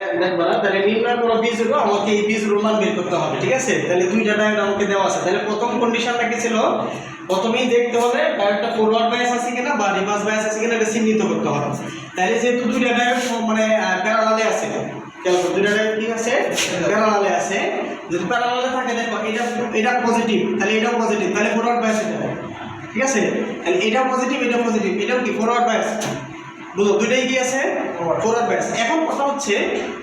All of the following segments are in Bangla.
দেখবা না, তাহলে নির্ণয় করো বীজগুলো, আমাকে এই বীজগুলোর মান বের করতে হবে, ঠিক আছে? তাহলে দুইটা ডায়োড আমাকে দেওয়া আছে। তাহলে প্রথম কন্ডিশনটা কি ছিল? প্রথমেই দেখতে হবে ডায়োডটা ফরওয়ার্ড বায়াস আছে কিনা বা রিভার্স বায়াস আছে কিনা, এটা চিহ্নিত করতে হবে। তাহলে যেহেতু দুইটা ডায়োড মানে প্যারালালে আছে, দুইটা ডায়োড কি আছে? প্যারালালে আছে। যদি প্যারালালে থাকে, দেখো এটা পজিটিভ, তাহলে এটাও পজিটিভ, তাহলে ফরওয়ার্ড বায়াস এটা, ঠিক আছে? তাহলে এটাও পজিটিভ, এটাও পজিটিভ, এটাও কি ফরওয়ার্ড বায়াস? বুঝো, দুইটাই কি আছে? Forward bias. এখন কথা হচ্ছে,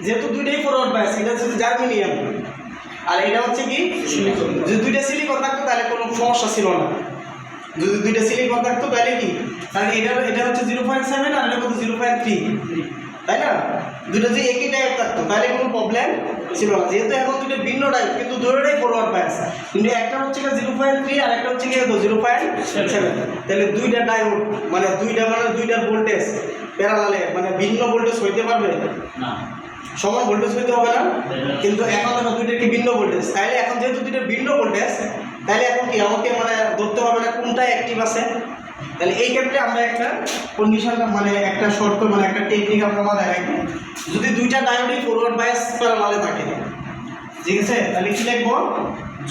যেহেতু দুইটাই ফরওয়ার্ড বায়াস, এটা হচ্ছে জার্মেনিয়াম আর এটা হচ্ছে কি সিলিকন। যদি দুইটা সিলিকন থাকতো তাহলে কোনো সমস্যা ছিল না। যদি দুইটা সিলিকন থাকতো তাহলে কি, কারণ এটা হচ্ছে 0.7 আর এটা হচ্ছে 0.3, তাই না? দুটো যদি একই ডায়োড থাকতো তাহলে কোনো প্রবলেম ছিল না। যেহেতু এখন দুটো ভিন্ন ডায়োড কিন্তু দুটোটাই ফরওয়ার্ড বায়াস, কিন্তু একটা হচ্ছে 0.3 আর একটা হচ্ছে 0.7, তাহলে দুইটা ডায়োড মানে দুইটার ভোল্টেজ প্যারালালে মানে ভিন্ন ভোল্টেজ হইতে পারবে না, সমান ভোল্টেজ হইতে হবে না। কিন্তু এখন দেখো দুইটার কি ভিন্ন ভোল্টেজ, তাহলে এখন যেহেতু দুইটার ভিন্ন ভোল্টেজ, তাহলে এখন কি আমাকে মানে ধরতে হবে না কোনটা অ্যাক্টিভ আছে। তাহলে এই ক্ষেত্রে আমরা একটা কন্ডিশনটা মানে একটা শর্ত মানে একটা টেকনিক আমরা মাথায় রাখি, যদি দুইটা ডায়োডই ফরওয়ার্ড বায়াস প্যারালালে থাকে, ঠিক আছে? তাহলে কি লিখবো?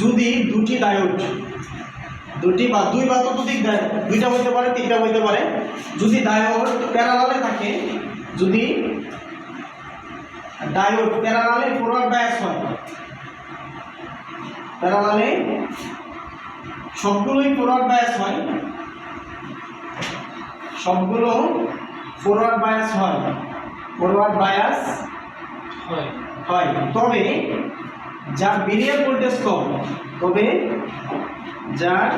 যদি দুটি ডায়োড, দুই বা ততোধিক ডায়োড, দুইটা হইতে পারে, তিনটা হইতে পারে, যদি ডায়োড প্যারালালে থাকে, যদি ডায়োড প্যারালালে ফরওয়ার্ড বায়াস হয়, প্যারালালে সবগুলোই ফরওয়ার্ড বায়াস হয়, সবগুলো ফরওয়ার্ড বায়াস হয়, ফরওয়ার্ড বায়াস হয়, তবে যার বেরিয়ার ভোল্টেজ কম, তবে যার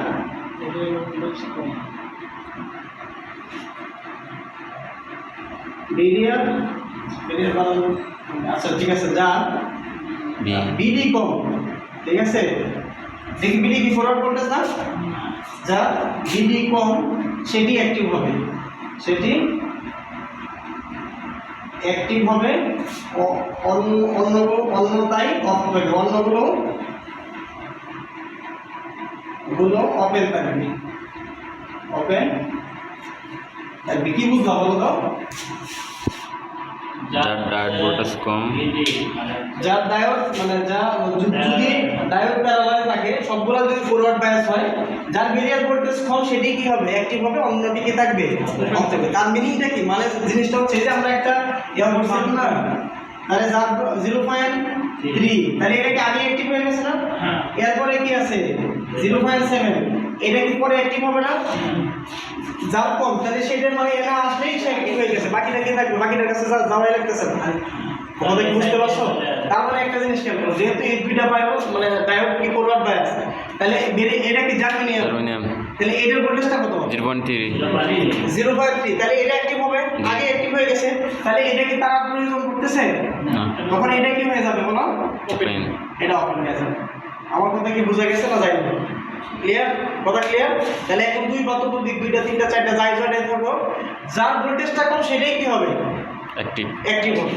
বেরিয়ার আচ্ছা ঠিক আছে, যার বিডি কম, ঠিক আছে? দেখি বিডি কি ফরওয়ার্ড ভোল্টেজ না? যার বিডি কম সেটি অ্যাক্টিভ হবে, সেটি অ্যাক্টিভ হবে, অন্যতাই অফ হবে, অন্যগুলো ওপেন থাকবে, ওপেন থাকবে। কি বুঝতে হবে বলো তো? যার ডায়োড ভোল্টেজ কম, যার ডায়োড মানে যদি ডায়োড প্যারালালে থাকে সবগুলো যদি ফরওয়ার্ড বায়াস হয়, যার বেরিয়ার ভোল্টেজ কম সেটি কি হবে? অ্যাক্টিভ হবে, অন্যটি কি থাকবে? অফ থাকবে। তার মিনিংটা কি? মানে জিনিসটা হচ্ছে যে আমরা একটা বলছিলাম না, তাহলে যার 0.3, তাহলে এটা কি আগে অ্যাক্টিভ হয়ে গেছে না? এরপরে কি আছে 0.7, এটা কি পরে অ্যাক্টিভ হবে না? যার কম, তাহলে সেটার মানে এটা আসলেই সে অ্যাক্টিভ হয়ে গেছে, বাকিটা কি থাকবে? বাকিটার কাছে যাওয়াই লাগতেছে না। তোমাদের বুঝতে পারছো? তার মানে একটা জিনিস খেয়াল করো, যেহেতু এই দুইটা বায়াস মানে ডায়োড কি ফরওয়ার্ড বায়াস, তাহলে এটা কি জার্মেনিয়াম, তাহলে এটার ভোল্টেজটা কত? 0.3, তাহলে এটা অ্যাক্টিভ হবে, আগে অ্যাক্টিভ হয়ে গেছে, তাহলে এটা কি তার প্রয়োজন করতেছে না, তখন এটা কি হয়ে যাবে বলো? ওপেন, এটা ওপেন হয়ে যাবে। আমার কথা কি বোঝা গেছে না যায়নি? ক্লিয়ার? কথা ক্লিয়ার? তাহলে এখন দুই বা ততোধিক, দুইটা তিনটা চারটা যাই ছয়টাই থাকবো, যার ভোল্টেজটা কম সেটাই কি হবে? অ্যাক্টিভ হবে,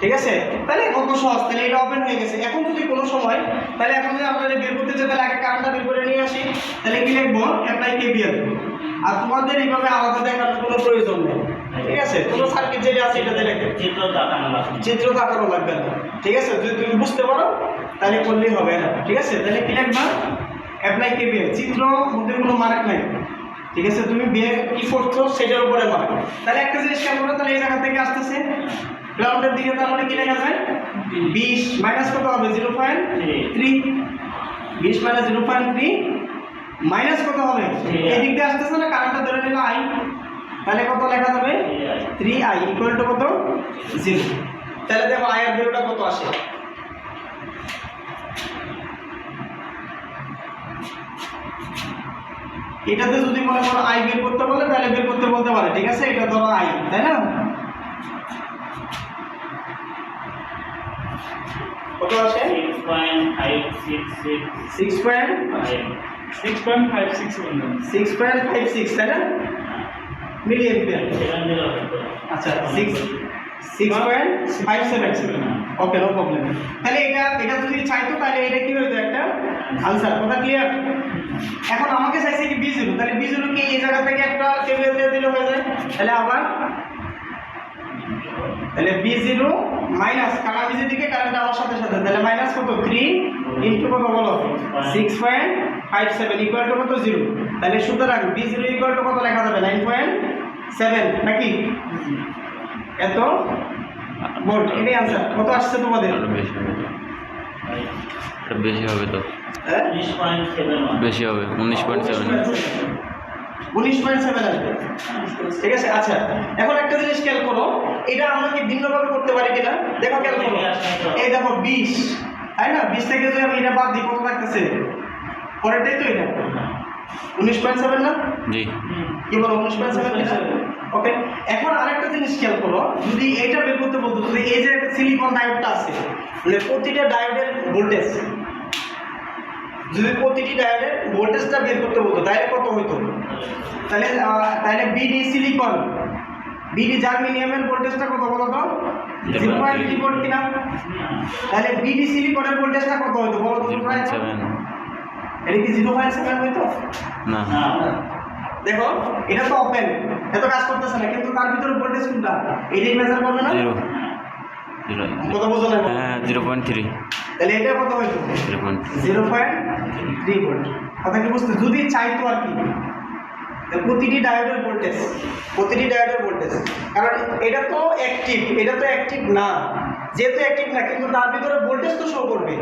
ঠিক আছে? তাহলে কত সহজ, তাহলে এটা ওপেন হয়ে গেছে। এখন যদি কোনো সময়, তাহলে এখন যদি আপনারা বের করতে চাই, তাহলে আগে কারেন্টটা বের করে নিয়ে আসি, তাহলে কি লিখবো? Apply KVL. আর তোমাদের এইভাবে আলাদা দেখানোর কোনো প্রয়োজন নেই, ঠিক আছে? কোনো সার্কিট যেটা আছে এটাতে লিখবে, চিত্র দেখানো লাগবে না, ঠিক আছে? যদি তুমি বুঝতে পারো তাহলে করলেই হবে না, ঠিক আছে? তাহলে কি লিখবা? অ্যাপ্লাই কেভিএল, চিত্র মধ্যে কোনো মার্ক নাই, ঠিক আছে? তুমি বিয়ে কি করছো সেটার উপরে মার্ক। তাহলে একটা জিনিস খেয়াল করো, তাহলে এই জায়গা থেকে আসতেছে গ্রাউন্ডের দিকে, তার মানে কি লেখা যায়? 20 মাইনাস কত হবে? 0.3, 20 মাইনাস 0.3 মাইনাস কত হবে? এই দিক দিয়ে আসতেছে না, কারেন্টটা ধরে নিল I, তাহলে কত লেখা যাবে? 3I ইকুয়াল টু কত? 0। তাহলে দেখো I এর ভ্যালুটা কত আসে। এটাতে যদি মনে করো I বের করতে বলে তাহলে বের করতে বলতে পারে, ঠিক আছে? এটা ধরো I, তাই না? কত আসে? 6.56 তাই না? Milliampere. আচ্ছা 6.57, ওকে, নো প্রবলেম। তাহলে এটা যদি চাইতো তাহলে এটা কি হইতো? একটা আনসার। কথা ক্লিয়ার? এখন আমাকে চাইছে কি B0, তাহলে B0 কি এই জায়গা থেকে একটা কেবিএল দিয়ে দিলে হয়ে যায়। তাহলে আবার তাহলে B0 মাইনাস কারেন্ট বিজের দিকে কারেন্ট আমার সাথে সাথে, তাহলে মাইনাস কত 3 ইনটু কত বলো 6.57 ইকুয়াল টু কত 0। তাহলে সুতরাং B0 ইকুয়াল টু কত লেখা যাবে 9.7 নাকি এত ভোল্ট। এটাই आंसर। কত আসছে তোমাদের? আরো বেশি হবে তো, এটা বেশি হবে তো, হ্যাঁ বেশি হবে 19.7। 19.7 আসবে, ঠিক আছে। আচ্ছা এখন একটা জিনিস খেয়াল করো, এটা আমরা কি ভিন্নভাবে করতে পারি কিনা দেখো, খেয়াল করো। এই দেখো 20, তাই না? 20 থেকে যদি আমি এটা বাদ দিই কত থাকতেছে? পরেরটাই তো এটা 19.7 না? জি কি বলো 19.7 কিনা? ওকে, এখন আরেকটা জিনিস খেয়াল করো, যদি এটা বের করতে বলতো, যদি এই যে সিলিকন ডায়োডটা আছে, মানে প্রতিটা ডায়োডের ভোল্টেজ, যদি প্রতিটি ডায়োডের ভোল্টেজটা বের করতে বলতো তাহলে কত হইতো? তাহলে বিডি সিলিকন, বিডি জার্মেনিয়ামের ভোল্টেজটা কত বলো তো? 0.3 ভোল্ট কিনা? তাহলে বিডি সিলিকনের ভোল্টেজটা কত হইতো বলো তো? 0.7 এটা কি 0.7 হইতো? না, দেখো এটা তো ওপেন, এত কাজ করতেছে না, কিন্তু তার ভিতরে ভোল্টেজ কোনটা এটাই মেজার করবে না? 0 কত বুঝো না? হ্যাঁ 0.3 তাহলে এটা কত হইতো? 0.3 ভোল্ট। কথা কি বুঝতে? যদি চাইতো আর কি প্রতিটি ডায়োডের ভোল্টেজ, প্রতিটি ডায়োডের ভোল্টেজ, কারণ এটা তো অ্যাক্টিভ, এটা তো অ্যাক্টিভ না, যেহেতু অ্যাক্টিভ না কিন্তু তার ভিতরে ভোল্টেজ তো শো করবে,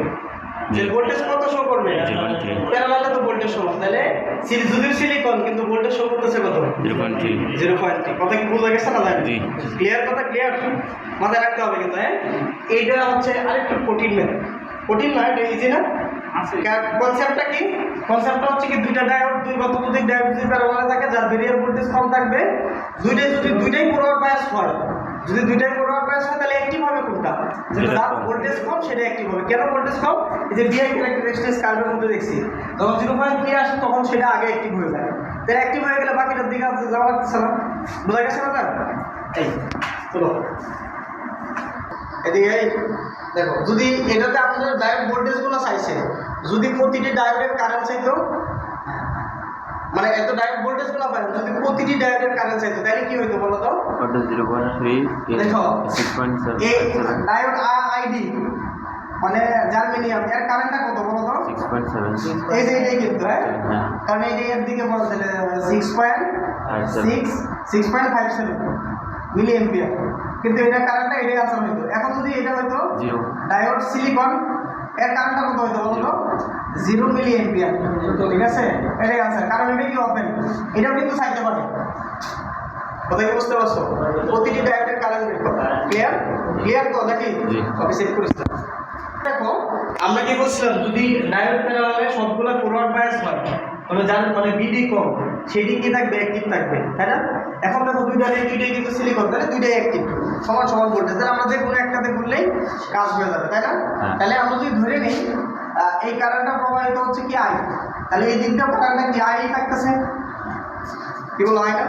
যে ভোল্টেজ কত শো করবে? 0.3 প্যারালালে তো ভোল্টেজ শো, তাহলে যদিও সিলিকন কিন্তু ভোল্টেজ শো করতেছে কত? 0.3 0.3। কথা কি বোঝা গেছে না? জি। ক্লিয়ার কথা? ক্লিয়ার মাথায় রাখতে হবে কিন্তু। হ্যাঁ এইটা হচ্ছে আরেকটু কঠিন ম্যাথ, কঠিন না, এটা ইজি না। কনসেপ্টটা কি? কনসেপ্টটা হচ্ছে কি দুইটা ডায়োড, দুই বা ততোধিক ডায়োড যদি প্যারালালে থাকে, যার ভেরিয়ার ভোল্টেজ কম থাকবে, দুইটাই ফরওয়ার্ড বায়াস হয়, যদি দুইটাই ফরওয়ার্ড বায়াস হয় তাহলে অ্যাক্টিভ হবে কোনটা? যেটা যার ভোল্টেজ কম সেটা অ্যাক্টিভ হবে। কেন ভোল্টেজ কম? এই যে বিআই ক্যারেক্টারিস্টিক্স কার্ভের মধ্যে দেখছি, যখন 0.3 আসে তখন সেটা আগে অ্যাক্টিভ হয়ে যায়, তাহলে অ্যাক্টিভ হয়ে গেলে বাকিটার দিকে যাওয়া লাগতেছে না। বোঝা গেছে না? এই চলো এদিকে দেখো, যদি এটাতে আমাদের ডায়োড ভোল্টেজগুলো চাইছে, যদি প্রতিটি ডায়োডের কারেন্ট চাইতো, মানে এত ডায়োড ভোল্টেজগুলো পাই, যদি প্রতিটি ডায়োডের কারেন্ট চাইতো তাহলে কি হইতো বলো তো? 0.3 দেখো 6.7 এই ডায়োড আইডি মানে জার্মেনিয়াম, এর কারেন্টটা কত বলো তো? 6.7 এই যে এটাই কিন্তু, হ্যাঁ হ্যাঁ কারণ এই এর দিকে বলো, তাহলে 6.57 মিলি অ্যাম্পিয়ার, কিন্তু এটা কারেন্টটা এটাই আনসার হইতো। এখন যদি এটা হইতো 0 ডায়োড সিলিকন, এর কারেন্টটা কত হইতো বলো তো? 0 মিলি অ্যাম্পিয়ার, ঠিক আছে? এটাই আনসার, কারণ এটা কি ওপেন, এটাও কিন্তু চাইতে পারে। কথা কি বুঝতে পারছো? প্রতিটি ডায়োডের কারেন্ট বের করো। ক্লিয়ার? ক্লিয়ার তো নাকি? জি। ওকে, সেট করিস না। দেখো আমরা কি বলছিলাম, যদি ডায়োড প্যারালালে সবগুলো ফরওয়ার্ড বায়াস হয় তবে যার মানে বিডি কম সেটি কি থাকবে? অ্যাক্টিভ থাকবে, তাই না? এখন দেখো দুইটাই কিন্তু সিলিকন, তাহলে দুইটাই অ্যাক্টিভ, সমান সমান ভোল্টেজ, তাহলে আমরা যে কোনো একটাতে ঘুরলেই কাজ হয়ে যাবে, তাই না? হ্যাঁ। তাহলে আমরা যদি ধরে নিই এই কারেন্টটা প্রবাহিত হচ্ছে কি আই, তাহলে এই দিকটা কারেন্টটা কি আই থাকতেছে, কি বলো আইটা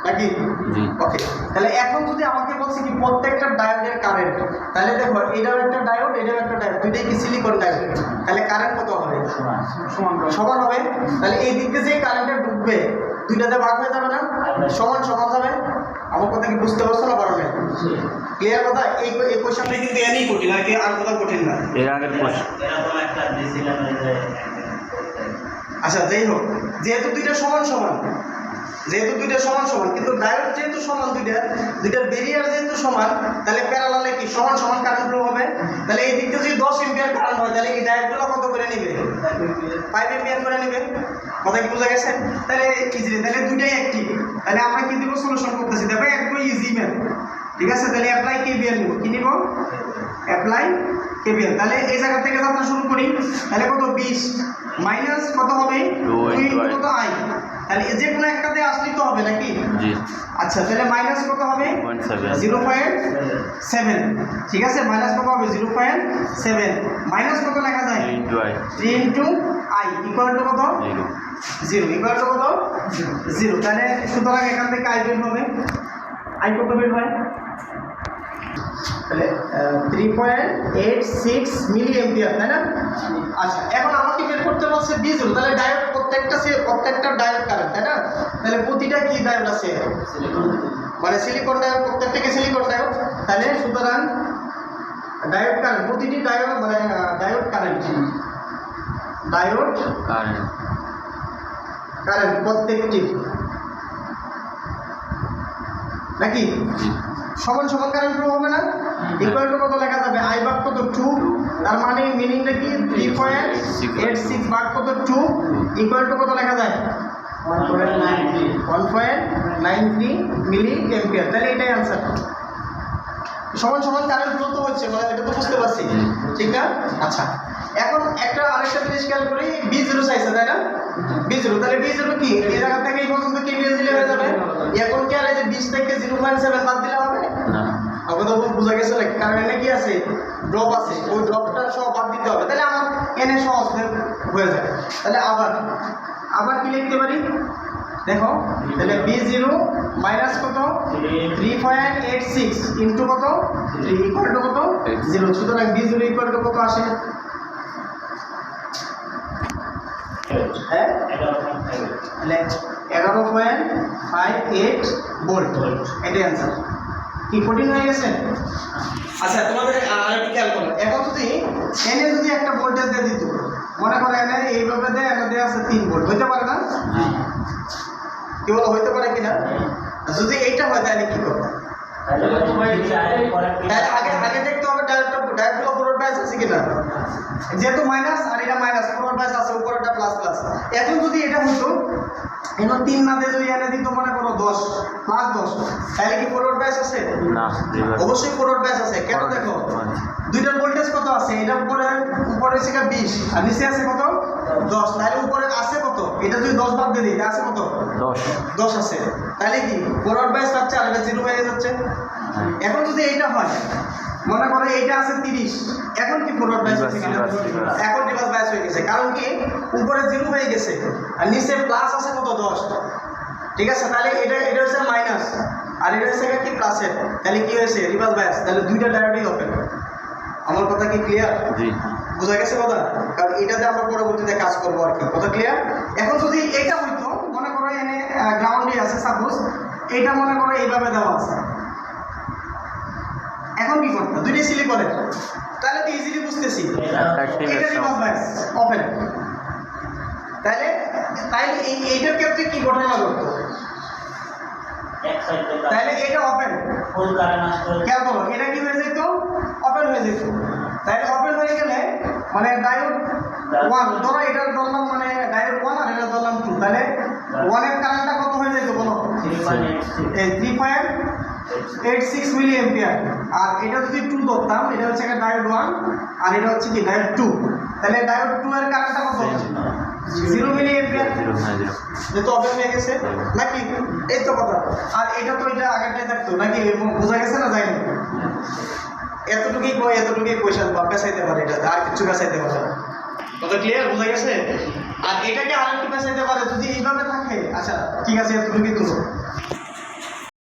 নাকি? জি। ওকে, তাহলে এখন যদি আমাকে বলছে কি প্রত্যেকটা ডায়োডের কারেন্ট, তাহলে দেখো এটাও একটা ডায়োড, এটাও একটা ডায়োড, দুইটাই কি সিলিকন ডায়োড, তাহলে কারেন্ট কত হবে? সমান হবে। তাহলে এই দিকে যে কারেন্টটা ঢুকবে দুইটাতে ভাগ হয়ে যাবে না? সমান সমান যাবে। আমার কথা কি বুঝতে পারছো না? পারো না? ক্লিয়ার কথা? এই কোশ্চেনটা কিন্তু এনেই কঠিন, আর কি আর কোথাও কঠিন না। এর আগের প্রশ্ন আচ্ছা যাই হোক, যেহেতু দুইটা সমান সমান, কিন্তু ডায়োড যেহেতু সমান, দুইটার বেরিয়ার যেহেতু সমান, তাহলে প্যারালালে কি সমান সমান কারেন্ট ফ্লো হবে। তাহলে এই দিকটা যদি 10 এম্পিয়ার কারেন্ট হয়, তাহলে এই ডায়োডগুলো কত করে নেবে? 5 এম্পিয়ার করে নেবে। কথা কি বোঝা গেছে? তাহলে ইজিলি, তাহলে দুইটাই অ্যাক্টিভ। তাহলে আমরা কি দিব? সলিউশন করতেছি, দেখো একদম ইজি ম্যাথ, ঠিক আছে? তাহলে অ্যাপ্লাই কেভিএল নিব, কি নিব? Apply KVL. তাহলে এই জায়গা থেকে যাত্রা শুরু করি, তাহলে কত? 20 মাইনাস কত হবে? 2 কত আই, তাহলে যে কোনো একটাতে আসলেই তো হবে নাকি? জি। আচ্ছা তাহলে মাইনাস কত হবে? 0.7, ঠিক আছে? মাইনাস কত হবে? 0.7 মাইনাস কত লেখা যায়? 3 ইন্টু আই ইকুয়াল টু কত? 0 ইকুয়াল টু কত? 0। তাহলে সুতরাং এখান থেকে আই বের হবে, আই কত বের হয়? তাহলে 3.86 মিলি অ্যাম্পিয়ার, তাই না? আচ্ছা এখন আমাকে বের করতে বলছে B0, তাহলে ডায়োড প্রত্যেকটা ডায়োড কারেন্ট, তাই না? তাহলে প্রতিটা কি ডায়োড আছে? মানে সিলিকন ডায়োড প্রত্যেকটাকে সিলিকন ডায়োড, তাহলে সুতরাং ডায়োড কারেন্ট প্রতিটি ডায়োড মানে ডায়োড কারেন্ট কারেন্ট প্রত্যেকটি নাকি জি সমান সমান কারেন্ট ফ্লো হবে না? ইকুয়াল টু কত লেখা যাবে? আই ভাগ কত 2, তার মানে মিনিংটা কি 3.86 ভাগ কত 2 ইকুয়াল টু কত লেখা যায়? 1.93 মিলি অ্যাম্পিয়ার। তাহলে এটাই आंसर। সমান সমান কারেন্ট ফ্লো তো হচ্ছে, মানে এটা তো বুঝতে পারছি ঠিক না? আচ্ছা এখন একটা আরেকটা জিনিস খেয়াল করি, B0 চাইছে তাই না? B0, তাহলে B0 কি এই জায়গা থেকে এই পর্যন্ত কেবিএল দিলে হয়ে যাবে। এখন কি আর এই যে 20 থেকে 0.7 বাদ দিলে হবে? না আমাদের তো বোঝা গেছে নাকি? কারণ এনে কি আছে? ড্রপ আছে, ওই ড্রপটা সব বাদ দিতে হবে। তাহলে আমার এনে সহজ হয়ে যাবে। তাহলে আবার কি লিখতে পারি দেখো, তাহলে B0 মাইনাস কত 3.86 ইনটু কত 3 ইকুয়াল টু কত 0। সুতরাং B0 ইকুয়াল টু কত আসে? হ্যাঁ 11.58 ভোল্ট। এটাই आंसर। কি কঠিন হয়ে গেছে? আচ্ছা তোমাদের আরেকটু খেয়াল করো, এখন যদি এনে যদি একটা ভোল্টেজ দিয়ে দিত, মনে করো এনে এইভাবে দেয়, এনে দেওয়া আছে 3 ভোল্ট, হইতে পারে না? কি বলো হইতে পারে কিনা? যদি এইটা হয় তাহলে কি করবে? তাহলে আগে দেখতে হবে ডায়োডগুলো ফরওয়ার্ড বায়াস আছে কিনা। যেহেতু মাইনাস আর এটা মাইনাস, ফরওয়ার্ড বায়াস আছে, উপরেরটা প্লাস প্লাস। এখন যদি এটা হতো এখন 3 না দিয়ে যদি এনে দিত মনে করো 10 প্লাস 10, তাহলে কি ফরওয়ার্ড বায়াস আছে? না অবশ্যই ফরওয়ার্ড বায়াস আছে। কেন দেখো দুইটার ভোল্টেজ কত আছে? এটা উপরে আছে 20 আর নিচে আছে কত 10, তাহলে উপরে আছে কত? এটা যদি 10 বাদ দিয়ে দিই আছে কত? 10 আছে। তাহলে কি ফরওয়ার্ড বায়াস পাচ্ছে আর এটা 0 হয়ে যাচ্ছে। এখন যদি এইটা হয় মনে করো এইটা আছে 30, এখন কি ফরওয়ার্ড বায়াস আছে কিনা? এখন রিভার্স বায়াস হয়ে গেছে। কারণ কি উপরে 0 হয়ে গেছে আর নিচে প্লাস আছে কত 10, ঠিক আছে? তাহলে এটা হচ্ছে মাইনাস আর এটা হচ্ছে কি প্লাসের, তাহলে কি হয়েছে রিভার্স বায়াস। তাহলে দুইটা ডায়োডই ওপেন। আমার কথা কি ক্লিয়ার? জি বোঝা গেছে কথা? কারণ এটাতে আমরা পরবর্তীতে কাজ করবো আর কি। কথা ক্লিয়ার? এখন যদি এটা হইতো মনে করো এনে গ্রাউন্ডে আছে সাপোজ, এটা মনে করো এইভাবে দেওয়া আছে, এখন কি করতে? দুইটাই সিলিকনের, তাহলে তো ইজিলি বুঝতেছি এটা রিভার্স বায়াস ওপেন। তাহলে এইটার ক্ষেত্রে কি ঘটনা ঘটতো? তাহলে এটা ওপেন, খেয়াল করো এটা কি হয়ে যেত? ওপেন হয়ে যেত। তাহলে ওপেন হয়ে গেলে মানে ডায়োড 1 ধরো এটা ধরলাম, মানে ডায়োড 1 আর এটা ধরলাম 2, তাহলে 1 এর কারেন্টটা কত হয়ে যেত বলো? 3.86 মিলি অ্যাম্পিয়ার। আর এটা যদি 2 ধরতাম, এটা হচ্ছে একটা ডায়োড 1 আর এটা হচ্ছে কি ডায়োড 2, তাহলে ডায়োড 2 এর কারেন্টটা কত? 0 মিলি অ্যাম্পিয়ার। যেহেতু ওপেন হয়ে গেছে নাকি? এই তো কথা। আর এটা তো এটা আগেরটাই থাকতো নাকি? বোঝা গেছে না? যায়নি এতটুকুই কোয়েশ্চেন বা পেছাইতে পারে, এটা আর কিছু পেছাইতে পারে না। কত ক্লিয়ার? বোঝা গেছে? আর এটাকে আরেকটু পেছাইতে পারে যদি এইভাবে থাকে। আচ্ছা ঠিক আছে, এতটুকুই তুলো।